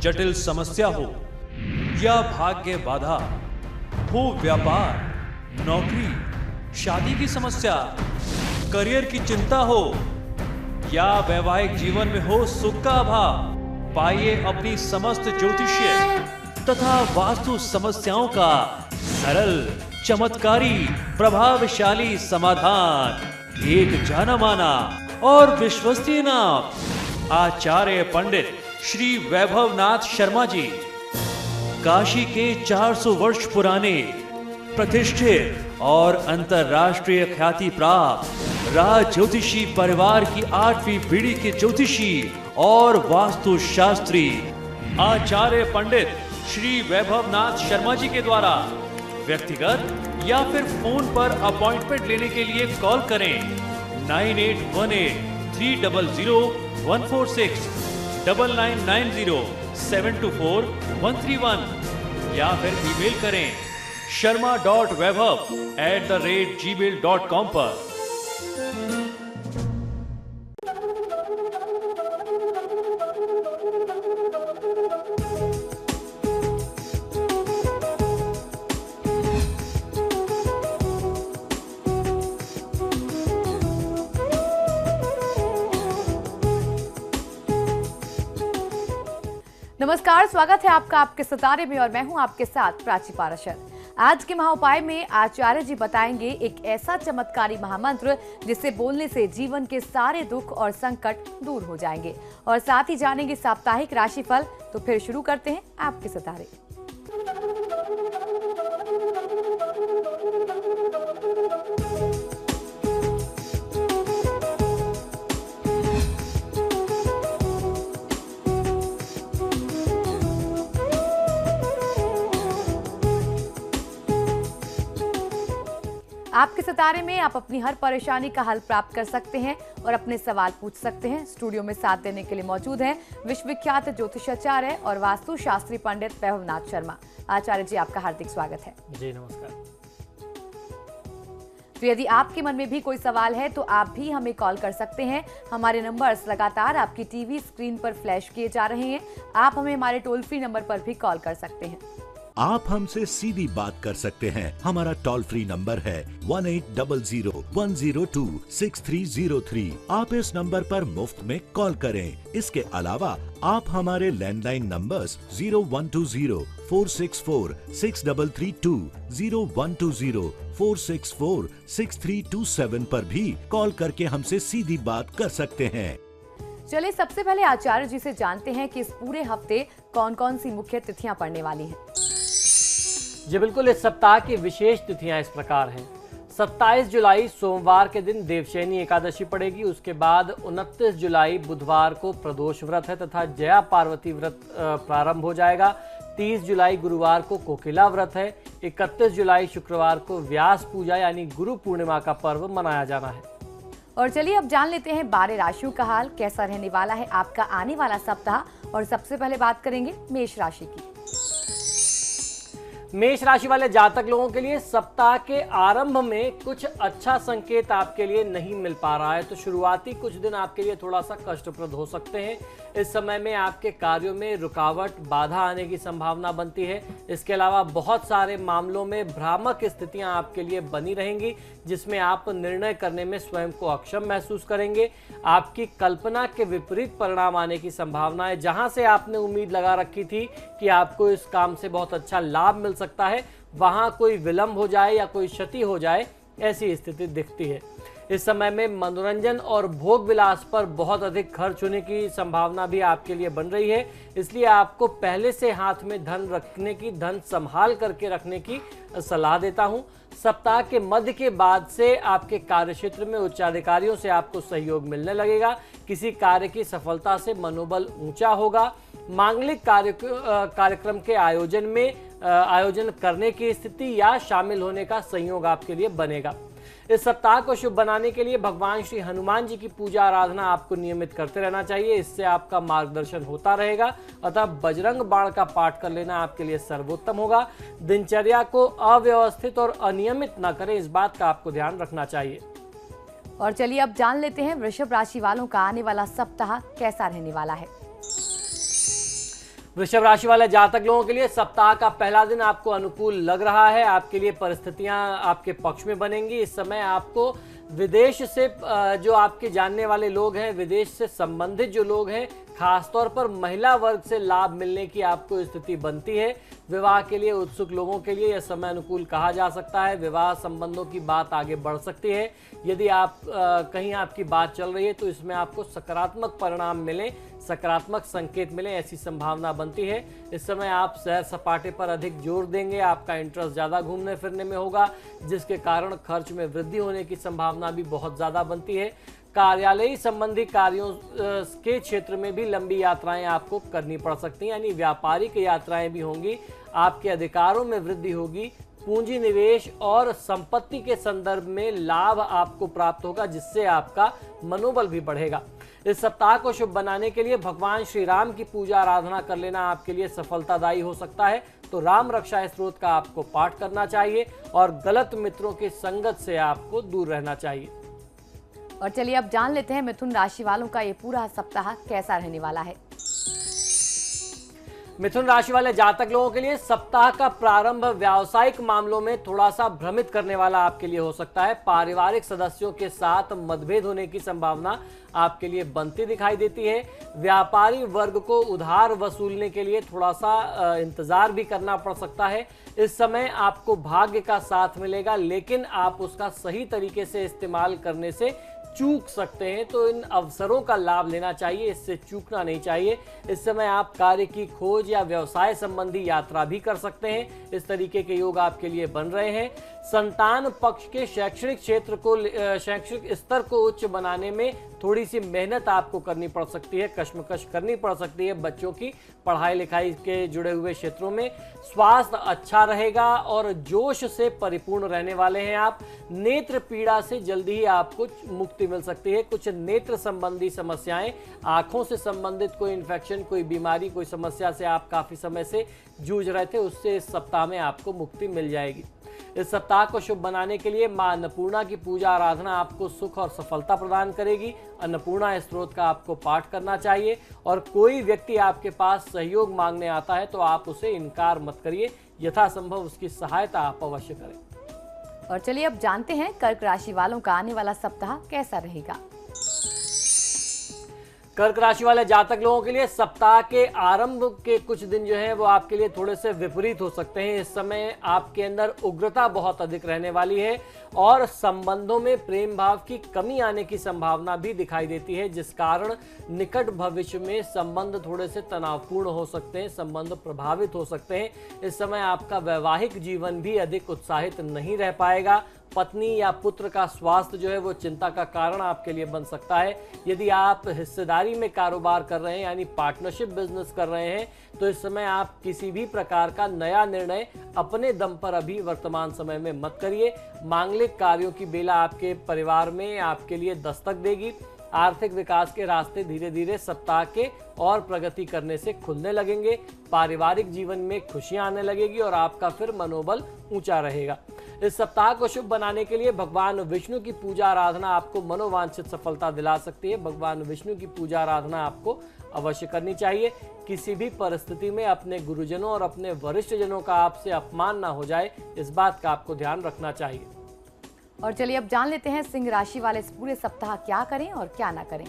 जटिल समस्या हो या भाग्य बाधा हो, व्यापार, नौकरी, शादी की समस्या, करियर की चिंता हो या वैवाहिक जीवन में हो सुख का अभाव, पाइए अपनी समस्त ज्योतिषीय तथा वास्तु समस्याओं का सरल, चमत्कारी, प्रभावशाली समाधान। एक जाना माना और विश्वसनीय नाम, आचार्य पंडित श्री वैभवनाथ शर्मा जी, काशी के 400 वर्ष पुराने प्रतिष्ठित और अंतरराष्ट्रीय ख्याति प्राप्त राज ज्योतिषी परिवार की 8वीं पीढ़ी के ज्योतिषी और वास्तु शास्त्री आचार्य पंडित श्री वैभवनाथ शर्मा जी के द्वारा व्यक्तिगत या फिर फोन पर अपॉइंटमेंट लेने के लिए कॉल करें 9818-300-146, 9990-724-131 या फिर ईमेल करें sharma.vaibhav@gmail.com पर। नमस्कार, स्वागत है आपका आपके सितारे में और मैं हूं आपके साथ प्राची पाराशर। आज के महाउपाय में आचार्य जी बताएंगे एक ऐसा चमत्कारी महामंत्र जिसे बोलने से जीवन के सारे दुख और संकट दूर हो जाएंगे, और साथ ही जानेंगे साप्ताहिक राशिफल। तो फिर शुरू करते हैं आपके सितारे। आपके सितारे में आप अपनी हर परेशानी का हल प्राप्त कर सकते हैं और अपने सवाल पूछ सकते हैं। स्टूडियो में साथ देने के लिए मौजूद हैं विश्वविख्यात ज्योतिषाचार्य और वास्तु शास्त्री पंडित वैभवनाथ शर्मा। आचार्य जी, आपका हार्दिक स्वागत है। जी नमस्कार। तो यदि आपके मन में भी कोई सवाल है तो आप भी हमें कॉल कर सकते हैं। हमारे नंबर्स लगातार आपकी टीवी स्क्रीन पर फ्लैश किए जा रहे हैं। आप हमें हमारे टोल फ्री नंबर पर भी कॉल कर सकते हैं। आप हमसे सीधी बात कर सकते हैं। हमारा टोल फ्री नंबर है 1800-102-6303। आप इस नंबर पर मुफ्त में कॉल करें। इसके अलावा आप हमारे लैंडलाइन नंबर्स 0120-464-6332, 0120-464-6327 पर भी कॉल करके हमसे सीधी बात कर सकते हैं। चलिए सबसे पहले आचार्य जी से जानते हैं कि इस पूरे हफ्ते कौन कौन सी मुख्य तिथियां पड़ने वाली हैं। जी बिल्कुल, इस सप्ताह की विशेष तिथियां इस प्रकार हैं। 27 जुलाई सोमवार के दिन देवशयनी एकादशी पड़ेगी। उसके बाद 29 जुलाई बुधवार को प्रदोष व्रत है तथा जया पार्वती व्रत प्रारंभ हो जाएगा। 30 जुलाई गुरुवार को कोकिला व्रत है। 31 जुलाई शुक्रवार को व्यास पूजा यानी गुरु पूर्णिमा का पर्व मनाया जाना है। और चलिए अब जान लेते हैं 12 राशियों का हाल कैसा रहने वाला है आपका आने वाला सप्ताह। और सबसे पहले बात करेंगे मेष राशि की। मेष राशि वाले जातक लोगों के लिए सप्ताह के आरंभ में कुछ अच्छा संकेत आपके लिए नहीं मिल पा रहा है, तो शुरुआती कुछ दिन आपके लिए थोड़ा सा कष्टप्रद हो सकते हैं। इस समय में आपके कार्यों में रुकावट, बाधा आने की संभावना बनती है। इसके अलावा बहुत सारे मामलों में भ्रामक स्थितियां आपके लिए बनी रहेंगी, जिसमें आप निर्णय करने में स्वयं को अक्षम महसूस करेंगे। आपकी कल्पना के विपरीत परिणाम आने की संभावना है। जहां से आपने उम्मीद लगा रखी थी कि आपको इस काम से बहुत अच्छा लाभ मिल सकता है, वहां कोई विलंब हो जाए या कोई क्षति हो जाए, ऐसी स्थिति दिखती है। इस समय में मनोरंजन और भोग विलास पर बहुत अधिक खर्च होने की संभावना भी आपके लिए बन रही है। इसलिए आपको पहले से हाथ में धन रखने की, धन संभाल करके रखने की सलाह देता हूं। सप्ताह के मध्य के बाद से आपके कार्यक्षेत्र में उच्चाधिकारियों से आपको सहयोग मिलने लगेगा। किसी कार्य की सफलता से मनोबल ऊंचा होगा। मांगलिक कार्यक्रम के आयोजन करने की स्थिति या शामिल होने का संयोग आपके लिए बनेगा। इस सप्ताह को शुभ बनाने के लिए भगवान श्री हनुमान जी की पूजा आराधना आपको नियमित करते रहना चाहिए। इससे आपका मार्गदर्शन होता रहेगा। अतः बजरंग बाण का पाठ कर लेना आपके लिए सर्वोत्तम होगा। दिनचर्या को अव्यवस्थित और अनियमित न करें, इस बात का आपको ध्यान रखना चाहिए। और चलिए अब जान लेते हैं वृषभ राशि वालों का आने वाला सप्ताह कैसा रहने वाला है। वृषभ राशि वाले जातक लोगों के लिए सप्ताह का पहला दिन आपको अनुकूल लग रहा है। आपके लिए परिस्थितियां आपके पक्ष में बनेंगी। इस समय आपको विदेश से जो आपके जानने वाले लोग हैं, विदेश से संबंधित जो लोग हैं, खासतौर पर महिला वर्ग से लाभ मिलने की आपको स्थिति बनती है। विवाह के लिए उत्सुक लोगों के लिए यह समय अनुकूल कहा जा सकता है। विवाह संबंधों की बात आगे बढ़ सकती है। यदि आप कहीं आपकी बात चल रही है तो इसमें आपको सकारात्मक परिणाम मिले, सकारात्मक संकेत मिले, ऐसी संभावना बनती है। इस समय आप सैर सपाटे पर अधिक जोर देंगे। आपका इंटरेस्ट ज़्यादा घूमने फिरने में होगा, जिसके कारण खर्च में वृद्धि होने की संभावना भी बहुत ज़्यादा बनती है। कार्यालयी संबंधी कार्यों के क्षेत्र में भी लंबी यात्राएं आपको करनी पड़ सकती हैं, यानी व्यापारिक यात्राएं भी होंगी। आपके अधिकारों में वृद्धि होगी। पूंजी निवेश और संपत्ति के संदर्भ में लाभ आपको प्राप्त होगा, जिससे आपका मनोबल भी बढ़ेगा। इस सप्ताह को शुभ बनाने के लिए भगवान श्री राम की पूजा आराधना कर लेना आपके लिए सफलतादायी हो सकता है। तो राम रक्षा स्तोत्र का आपको पाठ करना चाहिए और गलत मित्रों की संगत से आपको दूर रहना चाहिए। और चलिए अब जान लेते हैं मिथुन राशि वालों का ये पूरा सप्ताह कैसा रहने वाला है। मिथुन राशि वाले जातक लोगों के लिए सप्ताह का प्रारंभ व्यावसायिक मामलों में थोड़ा सा भ्रमित करने वाला आपके लिए हो सकता है। पारिवारिक सदस्यों के साथ मतभेद होने की संभावना आपके लिए बनती दिखाई देती है। व्यापारी वर्ग को उधार वसूलने के लिए थोड़ा सा इंतजार भी करना पड़ सकता है। इस समय आपको भाग्य का साथ मिलेगा, लेकिन आप उसका सही तरीके से इस्तेमाल करने से चूक सकते हैं। तो इन अवसरों का लाभ लेना चाहिए, इससे चूकना नहीं चाहिए। इस समय आप कार्य की खोज या व्यवसाय संबंधी यात्रा भी कर सकते हैं। इस तरीके के योग आपके लिए बन रहे हैं। संतान पक्ष के शैक्षणिक क्षेत्र को, शैक्षणिक स्तर को उच्च बनाने में थोड़ी सी मेहनत आपको करनी पड़ सकती है, कश्मकश करनी पड़ सकती है। बच्चों की पढ़ाई लिखाई के जुड़े हुए क्षेत्रों में स्वास्थ्य अच्छा रहेगा और जोश से परिपूर्ण रहने वाले हैं आप। नेत्र पीड़ा से जल्दी ही आपको मुक्ति मिल सकती है। कुछ नेत्र संबंधी समस्याएं, आंखों से संबंधित कोई इन्फेक्शन, कोई बीमारी, कोई समस्या से आप काफी समय से जूझ रहे थे, उससे इस सप्ताह में आपको मुक्ति मिल जाएगी। इस सप्ताह को शुभ बनाने के लिए मां अन्नपूर्णा की पूजा आराधना आपको सुख और सफलता प्रदान करेगी। अन्नपूर्णा स्तोत्र का आपको पाठ करना चाहिए और कोई व्यक्ति आपके पास सहयोग मांगने आता है तो आप उसे इनकार मत करिए, यथासंभव उसकी सहायता आप अवश्य करें। और चलिए अब जानते हैं कर्क राशि वालों का आने वाला सप्ताह कैसा रहेगा। कर्क राशि वाले जातक लोगों के लिए सप्ताह के आरंभ के कुछ दिन जो है वो आपके लिए थोड़े से विपरीत हो सकते हैं। इस समय आपके अंदर उग्रता बहुत अधिक रहने वाली है और संबंधों में प्रेम भाव की कमी आने की संभावना भी दिखाई देती है, जिस कारण निकट भविष्य में संबंध थोड़े से तनावपूर्ण हो सकते हैं, संबंध प्रभावित हो सकते हैं। इस समय आपका वैवाहिक जीवन भी अधिक उत्साहित नहीं रह पाएगा। पत्नी या पुत्र का स्वास्थ्य जो है वो चिंता का कारण आपके लिए बन सकता है। यदि आप हिस्सेदारी में कारोबार कर रहे हैं, यानी पार्टनरशिप बिजनेस कर रहे हैं, तो इस समय आप किसी भी प्रकार का नया निर्णय अपने दम पर अभी वर्तमान समय में मत करिए। मांगलिक कार्यों की बेला आपके परिवार में आपके लिए दस्तक देगी। आर्थिक विकास के रास्ते धीरे धीरे सप्ताह के और प्रगति करने से खुलने लगेंगे। पारिवारिक जीवन में खुशियां आने लगेगी और आपका फिर मनोबल ऊंचा रहेगा। इस सप्ताह को शुभ बनाने के लिए भगवान विष्णु की पूजा आराधना आपको मनोवांछित सफलता दिला सकती है। भगवान विष्णु की पूजा आराधना आपको अवश्य करनी चाहिए। किसी भी परिस्थिति में अपने गुरुजनों और अपने वरिष्ठ जनों का आपसे अपमान ना हो जाए, इस बात का आपको ध्यान रखना चाहिए। और चलिए अब जान लेते हैं सिंह राशि वाले इस पूरे सप्ताह क्या करें और क्या ना करें।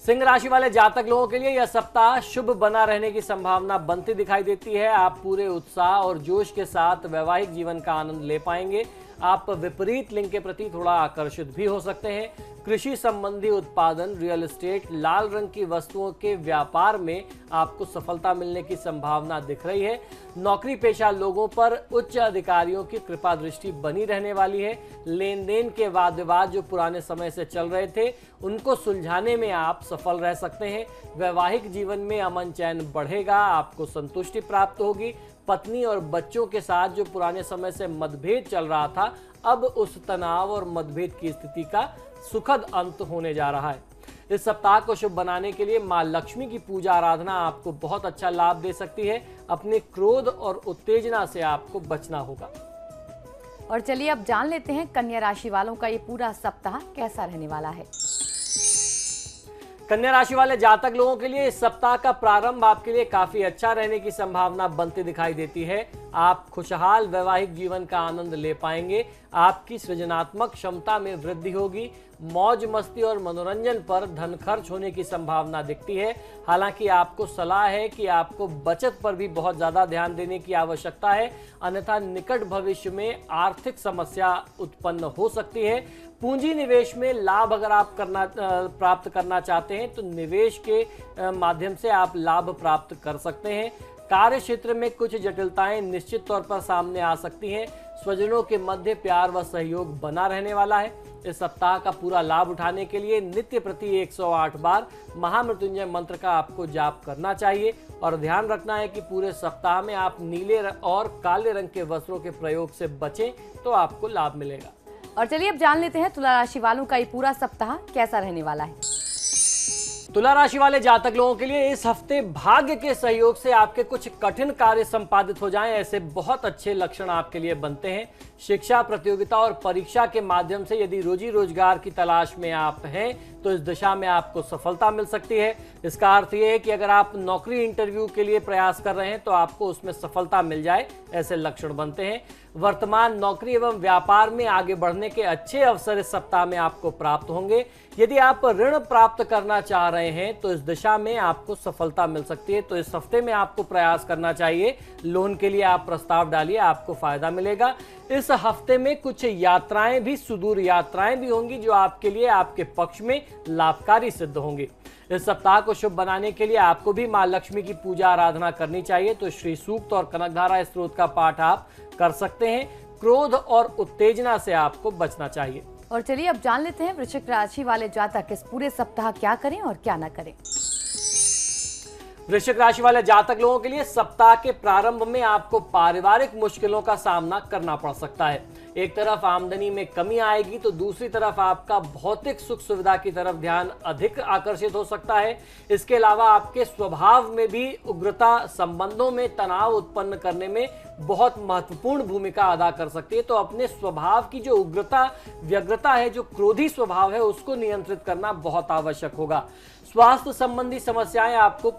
सिंह राशि वाले जातक लोगों के लिए यह सप्ताह शुभ बना रहने की संभावना बनती दिखाई देती है। आप पूरे उत्साह और जोश के साथ वैवाहिक जीवन का आनंद ले पाएंगे। आप विपरीत लिंग के प्रति थोड़ा आकर्षित भी हो सकते हैं। कृषि संबंधी उत्पादन, रियल एस्टेट, लाल रंग की वस्तुओं के व्यापार में आपको सफलता मिलने की संभावना दिख रही है। नौकरी पेशा लोगों पर उच्च अधिकारियों की कृपा दृष्टि बनी रहने वाली है। लेन देन के वाद विवाद जो पुराने समय से चल रहे थे, उनको सुलझाने में आप सफल रह सकते हैं। वैवाहिक जीवन में अमन चैन बढ़ेगा, आपको संतुष्टि प्राप्त होगी। पत्नी और बच्चों के साथ जो पुराने समय से मतभेद चल रहा था, अब उस तनाव और मतभेद की स्थिति का सुखद अंत होने जा रहा है। इस सप्ताह को शुभ बनाने के लिए मां लक्ष्मी की पूजा आराधना आपको बहुत अच्छा लाभ दे सकती है। अपने क्रोध और उत्तेजना से आपको बचना होगा। और चलिए अब जान लेते हैं कन्या राशि वालों का ये पूरा सप्ताह कैसा रहने वाला है। कन्या राशि वाले जातक लोगों के लिए इस सप्ताह का प्रारंभ आपके लिए काफी अच्छा रहने की संभावना बनती दिखाई देती है। आप खुशहाल वैवाहिक जीवन का आनंद ले पाएंगे। आपकी सृजनात्मक क्षमता में वृद्धि होगी। मौज मस्ती और मनोरंजन पर धन खर्च होने की संभावना दिखती है। हालांकि आपको सलाह है कि आपको बचत पर भी बहुत ज्यादा ध्यान देने की आवश्यकता है, अन्यथा निकट भविष्य में आर्थिक समस्या उत्पन्न हो सकती है। पूंजी निवेश में लाभ अगर आप प्राप्त करना चाहते हैं तो निवेश के माध्यम से आप लाभ प्राप्त कर सकते हैं। कार्य क्षेत्र में कुछ जटिलताएं निश्चित तौर पर सामने आ सकती हैं। स्वजनों के मध्य प्यार व सहयोग बना रहने वाला है। इस सप्ताह का पूरा लाभ उठाने के लिए नित्य प्रति 108 बार महामृत्युंजय मंत्र का आपको जाप करना चाहिए और ध्यान रखना है कि पूरे सप्ताह में आप नीले और काले रंग के वस्त्रों के प्रयोग से बचें तो आपको लाभ मिलेगा। और चलिए अब जान लेते हैं तुला राशि वालों का ये पूरा सप्ताह कैसा रहने वाला है। तुला राशि वाले जातक लोगों के लिए इस हफ्ते भाग्य के सहयोग से आपके कुछ कठिन कार्य संपादित हो जाएं, ऐसे बहुत अच्छे लक्षण आपके लिए बनते हैं। शिक्षा, प्रतियोगिता और परीक्षा के माध्यम से यदि रोजी रोजगार की तलाश में आप हैं तो इस दिशा में आपको सफलता मिल सकती है। इसका अर्थ यह है कि अगर आप नौकरी इंटरव्यू के लिए प्रयास कर रहे हैं तो आपको उसमें सफलता मिल जाए, ऐसे लक्षण बनते हैं। वर्तमान नौकरी एवं व्यापार में आगे बढ़ने के अच्छे अवसर इस सप्ताह में आपको प्राप्त होंगे। यदि आप ऋण प्राप्त करना चाह रहे हैं तो इस दिशा में आपको सफलता मिल सकती है। तो इस हफ्ते में आपको प्रयास करना चाहिए। लोन के लिए आप प्रस्ताव डालिए, आपको फायदा मिलेगा। इस हफ्ते में कुछ यात्राएं भी, सुदूर यात्राएं भी होंगी जो आपके लिए आपके पक्ष में लाभकारी सिद्ध होंगी। इस सप्ताह को शुभ बनाने के लिए आपको भी मां लक्ष्मी की पूजा आराधना करनी चाहिए। तो श्री सूक्त और कनकधारा स्त्रोत का पाठ आप कर सकते हैं। क्रोध और उत्तेजना से आपको बचना चाहिए। और चलिए अब जान लेते हैं वृश्चिक राशि वाले जातक इस पूरे सप्ताह क्या करें और क्या ना करें। वृश्चिक राशि वाले जातक लोगों के लिए सप्ताह के प्रारंभ में आपको पारिवारिक मुश्किलों का सामना करना पड़ सकता है। एक तरफ आमदनी में कमी आएगी तो दूसरी तरफ आपका भौतिक सुख सुविधा की तरफ ध्यान अधिक आकर्षित हो सकता है। इसके अलावा आपके स्वभाव में भी उग्रता संबंधों में तनाव उत्पन्न करने में बहुत महत्वपूर्ण भूमिका अदा कर सकती है। तो अपने स्वभाव की जो उग्रता, व्यग्रता है, जो क्रोधी स्वभाव है, उसको नियंत्रित करना बहुत आवश्यक होगा। स्वास्थ्य संबंधी समस्याएं आपको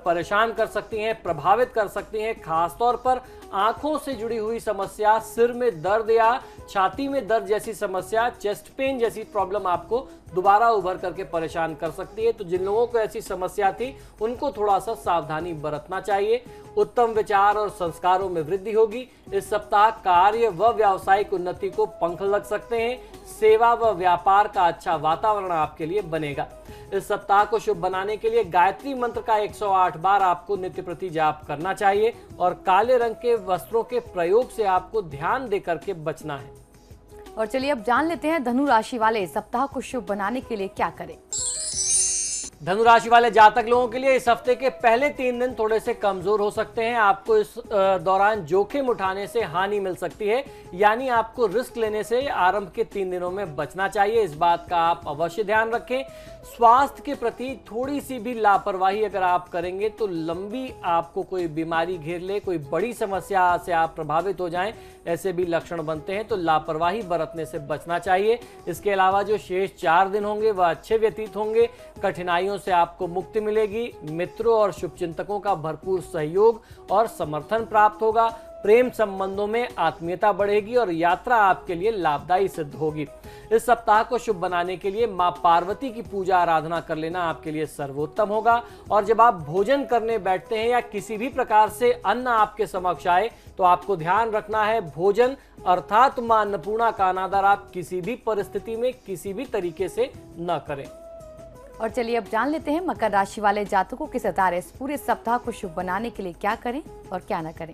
परेशान कर सकती हैं, प्रभावित कर सकती हैं। खासतौर पर आंखों से जुड़ी हुई समस्या, सिर में दर्द या छाती में दर्द जैसी समस्या, चेस्ट पेन जैसी प्रॉब्लम आपको दोबारा उभर करके परेशान कर सकती है। तो जिन लोगों को ऐसी समस्या थी उनको थोड़ा सा सावधानी बरतना चाहिए। उत्तम विचार और संस्कारों में वृद्धि होगी। इस सप्ताह कार्य व व्यावसायिक उन्नति को पंख लग सकते हैं। सेवा व व्यापार का अच्छा वातावरण आपके लिए बनेगा। इस सप्ताह को शुभ बनाने के लिए गायत्री मंत्र का 108 बार आपको नित्य प्रति जाप करना चाहिए और काले रंग के वस्त्रों के प्रयोग से आपको ध्यान दे करके बचना है। और चलिए अब जान लेते हैं धनु राशि वाले सप्ताह को शुभ बनाने के लिए क्या करें। धनु राशि वाले जातक लोगों के लिए इस हफ्ते के पहले 3 दिन थोड़े से कमजोर हो सकते हैं। आपको इस दौरान जोखिम उठाने से हानि मिल सकती है, यानी आपको रिस्क लेने से आरंभ के 3 दिनों में बचना चाहिए। इस बात का आप अवश्य ध्यान रखें। स्वास्थ्य के प्रति थोड़ी सी भी लापरवाही अगर आप करेंगे तो लंबी आपको कोई बीमारी घेर ले, कोई बड़ी समस्या से आप प्रभावित हो जाएं, ऐसे भी लक्षण बनते हैं। तो लापरवाही बरतने से बचना चाहिए। इसके अलावा जो शेष 4 दिन होंगे वह अच्छे व्यतीत होंगे। कठिनाइयों से आपको मुक्ति मिलेगी। मित्रों और शुभचिंतकों का भरपूर सहयोग और समर्थन प्राप्त होगा। प्रेम संबंधों में आत्मीयता बढ़ेगी और यात्रा आपके लिए लाभदायी सिद्ध होगी। इस सप्ताह को शुभ बनाने के लिए मां पार्वती की पूजा आराधना कर लेना आपके लिए सर्वोत्तम होगा। और जब आप भोजन करने बैठते हैं या किसी भी प्रकार से अन्न आपके समक्ष आए तो आपको ध्यान रखना है, भोजन अर्थात मां अन्नपूर्णा का अनादर आप किसी भी परिस्थिति में किसी भी तरीके से न करें। और चलिए अब जान लेते हैं मकर राशि वाले जातकों के सितारे इस पूरे सप्ताह को शुभ बनाने के लिए क्या करें और क्या न करें।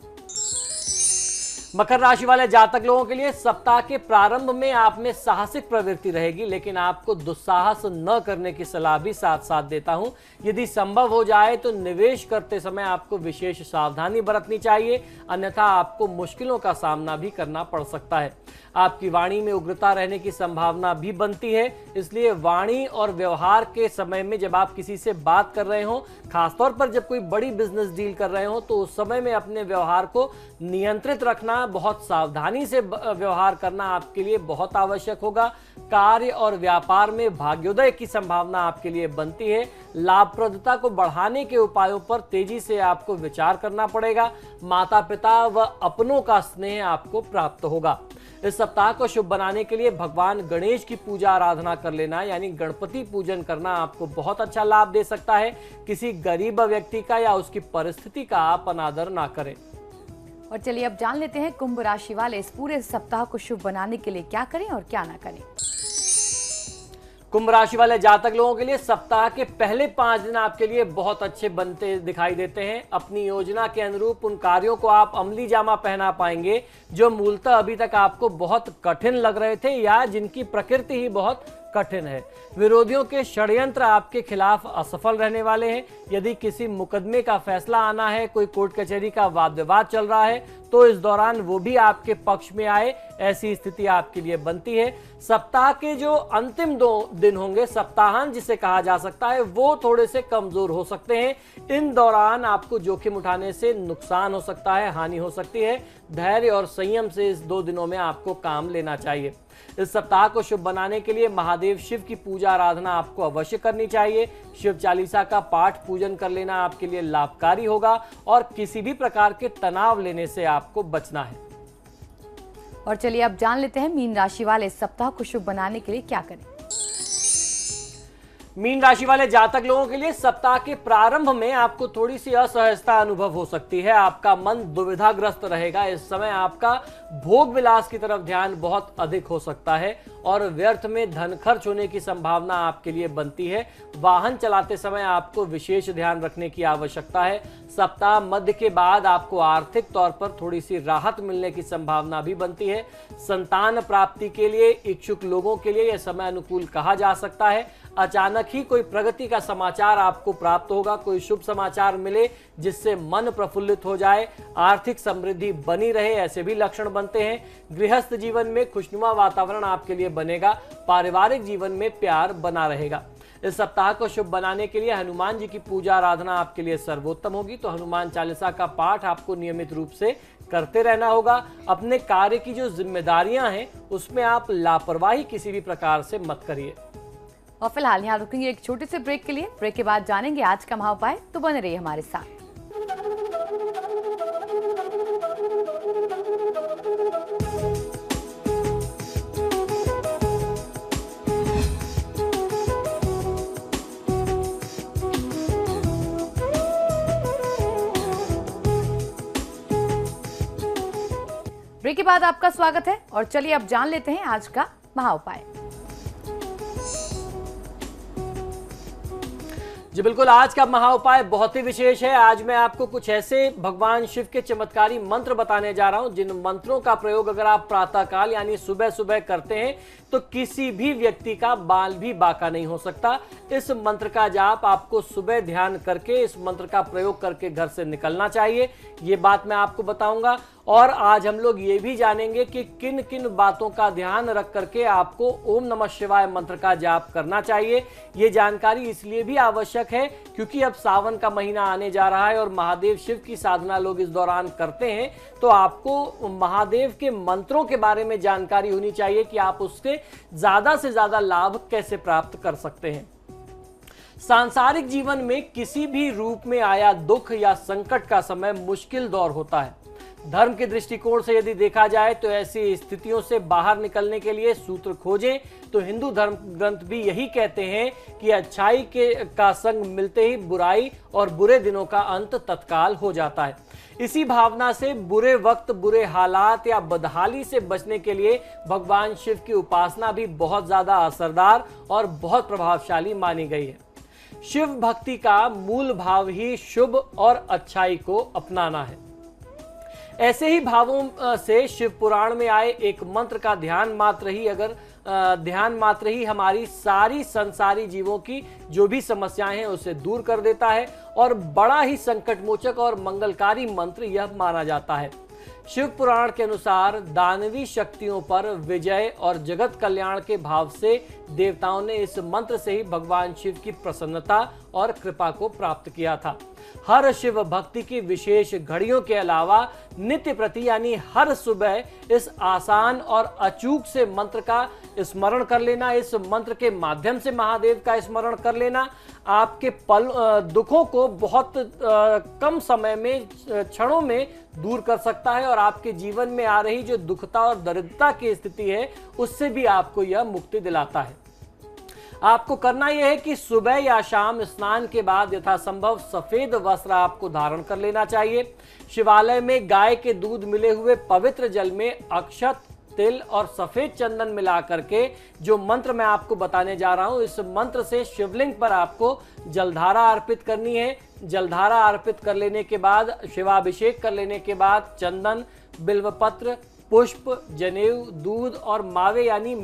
मकर राशि वाले जातक लोगों के लिए सप्ताह के प्रारंभ में आप में साहसिक प्रवृत्ति रहेगी, लेकिन आपको दुस्साहस न करने की सलाह भी साथ साथ देता हूं। यदि संभव हो जाए तो निवेश करते समय आपको विशेष सावधानी बरतनी चाहिए, अन्यथा आपको मुश्किलों का सामना भी करना पड़ सकता है। आपकी वाणी में उग्रता रहने की संभावना भी बनती है, इसलिए वाणी और व्यवहार के समय में जब आप किसी से बात कर रहे हो, खासतौर पर जब कोई बड़ी बिजनेस डील कर रहे हो, तो उस समय में अपने व्यवहार को नियंत्रित रखना, करना, बहुत सावधानी से व्यवहार करना आपके लिए बहुत आवश्यक होगा। कार्य और व्यापार में भाग्योदय की संभावना आपके लिए बनती है। लाभप्रदता को बढ़ाने के उपायों पर तेजी से आपको विचार करना पड़ेगा। माता पिता व अपनों का स्नेह आपको प्राप्त होगा। इस सप्ताह को शुभ बनाने के लिए भगवान गणेश की पूजा आराधना कर लेना, यानी गणपति पूजन करना आपको बहुत अच्छा लाभ दे सकता है। किसी गरीब व्यक्ति का या उसकी परिस्थिति का आप अनादर ना करें। और चलिए अब जान लेते हैं कुंभ राशि वाले इस पूरे सप्ताह को शुभ बनाने के लिए क्या करें और क्या ना करें। कुंभ राशि वाले जातक लोगों के लिए सप्ताह के पहले 5 दिन आपके लिए बहुत अच्छे बनते दिखाई देते हैं। अपनी योजना के अनुरूप उन कार्यों को आप अमली जामा पहना पाएंगे जो मूलतः अभी तक आपको बहुत कठिन लग रहे थे या जिनकी प्रकृति ही बहुत कठिन है। विरोधियों के षड्यंत्र आपके खिलाफ असफल रहने वाले हैं। यदि किसी मुकदमे का फैसला आना है, कोई कोर्ट कचहरी का वाद विवाद चल रहा है, तो इस दौरान वो भी आपके पक्ष में आए, ऐसी स्थिति आपके लिए बनती है। सप्ताह के जो अंतिम 2 दिन होंगे, सप्ताहांत जिसे कहा जा सकता है, वो थोड़े से कमजोर हो सकते हैं। इन दौरान आपको जोखिम उठाने से नुकसान हो सकता है, हानि हो सकती है। धैर्य और संयम से इस 2 दिनों में आपको काम लेना चाहिए। इस सप्ताह को शुभ बनाने के लिए महादेव शिव की पूजा आराधना आपको अवश्य करनी चाहिए। शिव चालीसा का पाठ पूजन कर लेना आपके लिए लाभकारी होगा और किसी भी प्रकार के तनाव लेने से आपको बचना है। और चलिए अब जान लेते हैं मीन राशि वाले इस सप्ताह को शुभ बनाने के लिए क्या करें। मीन राशि वाले जातक लोगों के लिए सप्ताह के प्रारंभ में आपको थोड़ी सी असहजता अनुभव हो सकती है। आपका मन दुविधाग्रस्त रहेगा। इस समय आपका भोग विलास की तरफ ध्यान बहुत अधिक हो सकता है और व्यर्थ में धन खर्च होने की संभावना आपके लिए बनती है। वाहन चलाते समय आपको विशेष ध्यान रखने की आवश्यकता है। सप्ताह मध्य के बाद आपको आर्थिक तौर पर थोड़ी सी राहत मिलने की संभावना भी बनती है। संतान प्राप्ति के लिए इच्छुक लोगों के लिए यह समय अनुकूल कहा जा सकता है। अचानक ही कोई प्रगति का समाचार आपको प्राप्त होगा, कोई शुभ समाचार मिले जिससे मन प्रफुल्लित हो जाए, आर्थिक समृद्धि बनी रहे, ऐसे भी लक्षण बनते हैं। गृहस्थ जीवन में खुशनुमा वातावरण आपके लिए बनेगा। पारिवारिक जीवन में प्यार बना रहेगा। इस सप्ताह को शुभ बनाने के लिए हनुमान जी की पूजा आराधना आपके लिए सर्वोत्तम होगी। तो हनुमान चालीसा का पाठ आपको नियमित रूप से करते रहना होगा। अपने कार्य की जो जिम्मेदारियां हैं उसमें आप लापरवाही किसी भी प्रकार से मत करिए। और फिलहाल यहाँ रुकेंगे एक छोटे से ब्रेक के लिए। ब्रेक के बाद जानेंगे आज का महाउपाय, तो बने रहिए हमारे साथ। ब्रेक के बाद आपका स्वागत है और चलिए अब जान लेते हैं आज का महाउपाय। जी बिल्कुल, आज का महाउपाय बहुत ही विशेष है। आज मैं आपको कुछ ऐसे भगवान शिव के चमत्कारी मंत्र बताने जा रहा हूं जिन मंत्रों का प्रयोग अगर आप प्रातःकाल यानी सुबह सुबह करते हैं तो किसी भी व्यक्ति का बाल भी बाका नहीं हो सकता। इस मंत्र का जाप आपको सुबह ध्यान करके, इस मंत्र का प्रयोग करके घर से निकलना चाहिए। ये बात मैं आपको बताऊंगा और आज हम लोग ये भी जानेंगे कि किन किन बातों का ध्यान रख करके आपको ओम नमः शिवाय मंत्र का जाप करना चाहिए। ये जानकारी इसलिए भी आवश्यक है क्योंकि अब सावन का महीना आने जा रहा है और महादेव शिव की साधना लोग इस दौरान करते हैं, तो आपको महादेव के मंत्रों के बारे में जानकारी होनी चाहिए कि आप उससे ज्यादा से ज्यादा लाभ कैसे प्राप्त कर सकते हैं। सांसारिक जीवन में किसी भी रूप में आया दुख या संकट का समय मुश्किल दौर होता है। धर्म के दृष्टिकोण से यदि देखा जाए तो ऐसी स्थितियों से बाहर निकलने के लिए सूत्र खोजें तो हिंदू धर्म ग्रंथ भी यही कहते हैं कि अच्छाई का संग मिलते ही बुराई और बुरे दिनों का अंत तत्काल हो जाता है। इसी भावना से बुरे वक्त, बुरे हालात या बदहाली से बचने के लिए भगवान शिव की उपासना भी बहुत ज्यादा असरदार और बहुत प्रभावशाली मानी गई है। शिव भक्ति का मूल भाव ही शुभ और अच्छाई को अपनाना है। ऐसे ही भावों से शिव पुराण में आए एक मंत्र का ध्यान मात्र ही हमारी सारी संसारी जीवों की जो भी समस्याएं हैं उसे दूर कर देता है और बड़ा ही संकटमोचक और मंगलकारी मंत्र यह माना जाता है। शिव पुराण के अनुसार दानवी शक्तियों पर विजय और जगत कल्याण के भाव से देवताओं ने इस मंत्र से ही भगवान शिव की प्रसन्नता और कृपा को प्राप्त किया था। हर शिव भक्ति की विशेष घड़ियों के अलावा नित्य प्रति यानी हर सुबह इस आसान और अचूक से मंत्र का स्मरण कर लेना, इस मंत्र के माध्यम से महादेव का स्मरण कर लेना आपके दुखों को बहुत कम समय में, क्षणों में दूर कर सकता है और आपके जीवन में आ रही जो दुखता और दरिद्रता की स्थिति है उससे भी आपको यह मुक्ति दिलाता है। आपको करना यह है कि सुबह या शाम स्नान के बाद यथासंभव सफेद वस्त्र आपको धारण कर लेना चाहिए। शिवालय में गाय के दूध मिले हुए पवित्र जल में अक्षत, तिल और सफेद चंदन मिला करके जो मंत्र मैं आपको बताने जा रहा हूं, इस मंत्र से शिवलिंग पर आपको जलधारा अर्पित करनी है। जलधारा अर्पित कर लेने के बाद, शिवाभिषेक कर लेने के बाद चंदन, बिल्वपत्र, पुष्प, जनेऊ, दूध और मावे यानी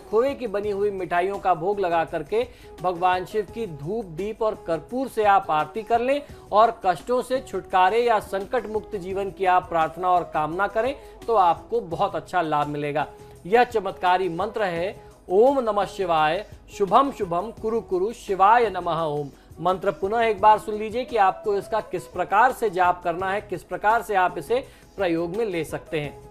खोए की बनी हुई मिठाइयों का भोग लगा करके भगवान शिव की धूप, दीप और कर्पूर से आप आरती कर लें और कष्टों से छुटकारे या संकट मुक्त जीवन की आप प्रार्थना और कामना करें तो आपको बहुत अच्छा लाभ मिलेगा। यह चमत्कारी मंत्र है ओम नमः शिवाय, शुभम शुभम कुरु कुरु शिवाय नमः ओम। मंत्र पुनः एक बार सुन लीजिए कि आपको इसका किस प्रकार से जाप करना है, किस प्रकार से आप इसे प्रयोग में ले सकते हैं।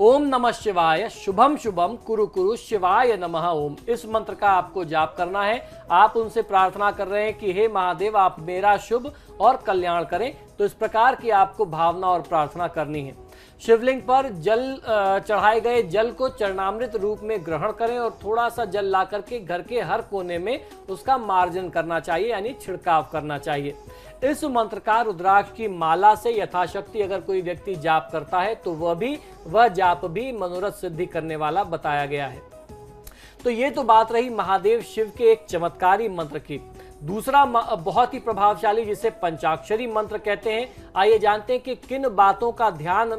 ओम नमः शिवाय, शुभम शुभम कुरु कुरु शिवाय नमः ओम। इस मंत्र का आपको जाप करना है। आप उनसे प्रार्थना कर रहे हैं कि हे महादेव आप मेरा शुभ और कल्याण करें, तो इस प्रकार की आपको भावना और प्रार्थना करनी है। शिवलिंग पर जल चढ़ाए गए जल को चरणामृत रूप में ग्रहण करें और थोड़ा सा जल ला करके घर के हर कोने में उसका मार्जन करना चाहिए यानी छिड़काव करना चाहिए। इस मंत्र का रुद्राक्ष की माला से यथाशक्ति अगर कोई व्यक्ति जाप करता है तो वह जाप भी मनोरथ सिद्धि करने वाला बताया गया है। तो ये तो बात रही महादेव शिव के एक चमत्कारी मंत्र की। दूसरा बहुत ही प्रभावशाली जिसे पंचाक्षरी मंत्र कहते हैं। आइए जानते हैं कि किन बातों का ध्यान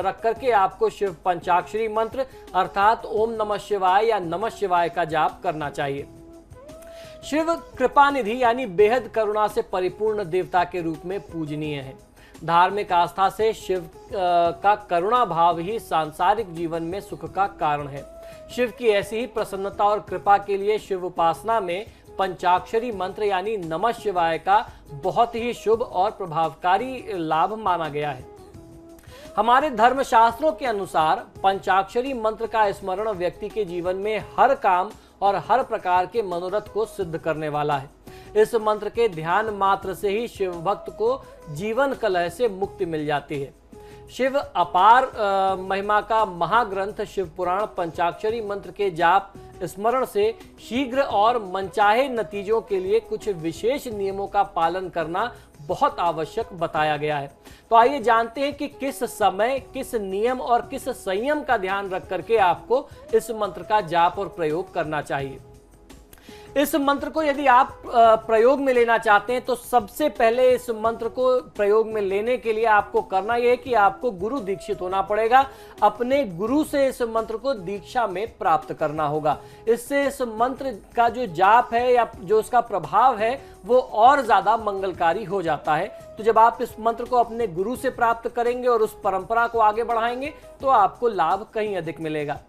रख करके आपको शिव पंचाक्षरी मंत्र अर्थात ओम नमः शिवाय या नमः शिवाय का जाप करना चाहिए। शिव कृपा निधि यानी बेहद करुणा से परिपूर्ण देवता के रूप में पूजनीय है। धार्मिक आस्था से शिव का करुणा भाव ही सांसारिक जीवन में सुख का कारण है। शिव की ऐसी ही प्रसन्नता और कृपा के लिए शिव उपासना में पंचाक्षरी मंत्र यानी नमः शिवाय का बहुत ही शुभ और प्रभावकारी लाभ माना गया है। हमारे धर्मशास्त्रों के अनुसार पंचाक्षरी मंत्र का स्मरण व्यक्ति के जीवन में हर काम और हर प्रकार के मनोरथ को सिद्ध करने वाला है। इस मंत्र के ध्यान मात्र से ही शिव भक्त को जीवन कलह से मुक्ति मिल जाती है। शिव अपार महिमा का महाग्रंथ शिव पुराण पंचाक्षरी मंत्र के जाप स्मरण से शीघ्र और मनचाहे नतीजों के लिए कुछ विशेष नियमों का पालन करना बहुत आवश्यक बताया गया है। तो आइए जानते हैं कि किस समय, किस नियम और किस संयम का ध्यान रख करके आपको इस मंत्र का जाप और प्रयोग करना चाहिए। इस मंत्र को यदि आप प्रयोग में लेना चाहते हैं तो सबसे पहले इस मंत्र को प्रयोग में लेने के लिए आपको करना यह है कि आपको गुरु दीक्षित होना पड़ेगा। अपने गुरु से इस मंत्र को दीक्षा में प्राप्त करना होगा। इससे इस मंत्र का जो जाप है या जो उसका प्रभाव है वो और ज्यादा मंगलकारी हो जाता है। तो जब आप इस मंत्र को अपने गुरु से प्राप्त करेंगे और उस परंपरा को आगे बढ़ाएंगे तो आपको लाभ कहीं अधिक मिलेगा।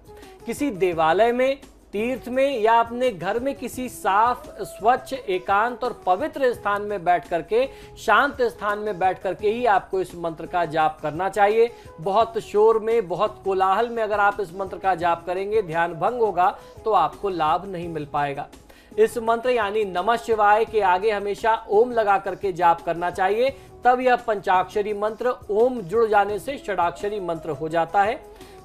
किसी देवालय में, तीर्थ में या अपने घर में किसी साफ, स्वच्छ, एकांत और पवित्र स्थान में बैठ करके, शांत स्थान में बैठ करके ही आपको इस मंत्र का जाप करना चाहिए। बहुत शोर में, बहुत कोलाहल में अगर आप इस मंत्र का जाप करेंगे, ध्यान भंग होगा तो आपको लाभ नहीं मिल पाएगा। इस मंत्र यानी नमः शिवाय के आगे हमेशा ओम लगा करके जाप करना चाहिए, तब यह पंचाक्षरी मंत्र ओम जुड़ जाने से षडाक्षरी मंत्र हो जाता है।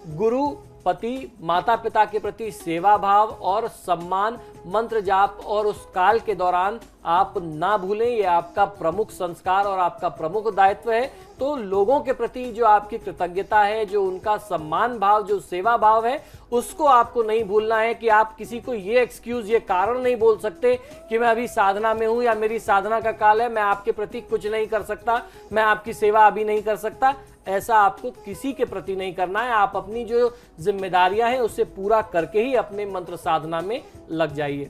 गुरु, पति, माता पिता के प्रति सेवा भाव और सम्मान मंत्र जाप और उस काल के दौरान आप ना भूलें। ये आपका प्रमुख संस्कार और आपका प्रमुख दायित्व है। तो लोगों के प्रति जो आपकी कृतज्ञता है, जो उनका सम्मान भाव, जो सेवा भाव है, उसको आपको नहीं भूलना है कि आप किसी को ये एक्सक्यूज, ये कारण नहीं बोल सकते कि मैं अभी साधना में हूं या मेरी साधना का काल है, मैं आपके प्रति कुछ नहीं कर सकता, मैं आपकी सेवा अभी नहीं कर सकता। ऐसा आपको किसी के प्रति नहीं करना है। आप अपनी जो जिम्मेदारियां हैं उसे पूरा करके ही अपने मंत्र साधना में लग जाइए।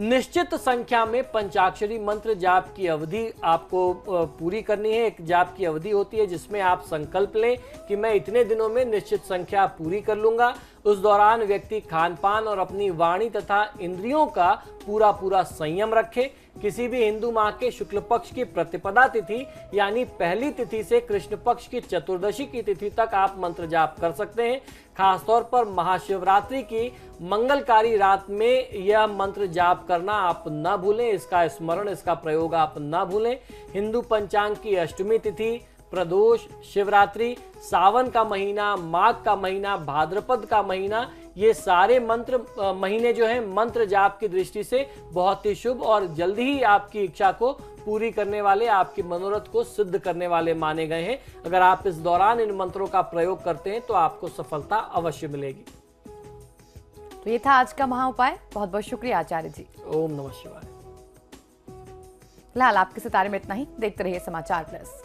निश्चित संख्या में पंचाक्षरी मंत्र जाप की अवधि आपको पूरी करनी है। एक जाप की अवधि होती है जिसमें आप संकल्प लें कि मैं इतने दिनों में निश्चित संख्या पूरी कर लूंगा। उस दौरान व्यक्ति खान पान और अपनी वाणी तथा इंद्रियों का पूरा संयम रखे। किसी भी हिंदू माह के शुक्ल पक्ष की प्रतिपदा तिथि यानी पहली तिथि से कृष्ण पक्ष की चतुर्दशी की तिथि तक आप मंत्र जाप कर सकते हैं। खासतौर पर महाशिवरात्रि की मंगलकारी रात में यह मंत्र जाप करना आप न भूलें, इसका स्मरण, इसका प्रयोग आप न भूलें। हिंदू पंचांग की अष्टमी तिथि, प्रदोष, शिवरात्रि, सावन का महीना, माघ का महीना, भाद्रपद का महीना, ये सारे महीने जो हैं मंत्र जाप की दृष्टि से बहुत ही शुभ और जल्दी ही आपकी इच्छा को पूरी करने वाले, आपके मनोरथ को सिद्ध करने वाले माने गए हैं। अगर आप इस दौरान इन मंत्रों का प्रयोग करते हैं तो आपको सफलता अवश्य मिलेगी। तो ये था आज का महाउपाय। बहुत बहुत शुक्रिया आचार्य जी। ओम नमः शिवाय। फिलहाल आपके सितारे में इतना ही। देखते रहिए समाचार प्लस।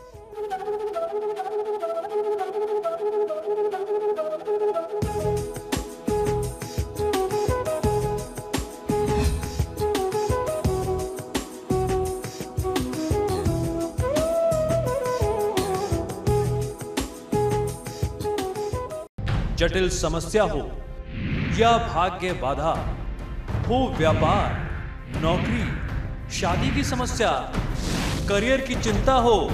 जटिल समस्या हो या भाग्य बाधा हो, व्यापार, नौकरी, शादी की समस्या, करियर की चिंता हो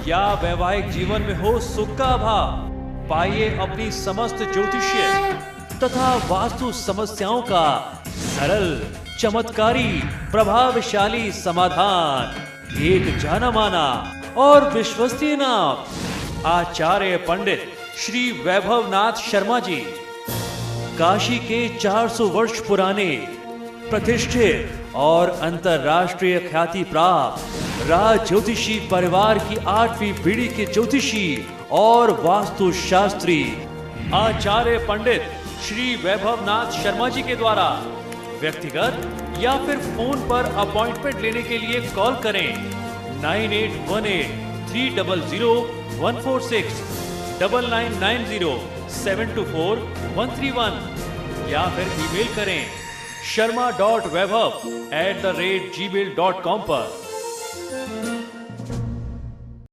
या वैवाहिक जीवन में हो सुख का अभाव, पाइए अपनी समस्त ज्योतिषीय तथा वास्तु समस्याओं का सरल, चमत्कारी, प्रभावशाली समाधान। एक जाना माना और विश्वसनीय नाम, आचार्य पंडित श्री वैभवनाथ शर्मा जी। काशी के 400 वर्ष पुराने, प्रतिष्ठित और अंतरराष्ट्रीय ख्याति प्राप्त राज ज्योतिषी परिवार की 8वीं पीढ़ी के ज्योतिषी और वास्तु शास्त्री आचार्य पंडित श्री वैभवनाथ शर्मा जी के द्वारा व्यक्तिगत या फिर फोन पर अपॉइंटमेंट लेने के लिए कॉल करें 9818 300 146, 9990 724 131 या फिर ईमेल करें sharma.vaibhav@gmail.com पर।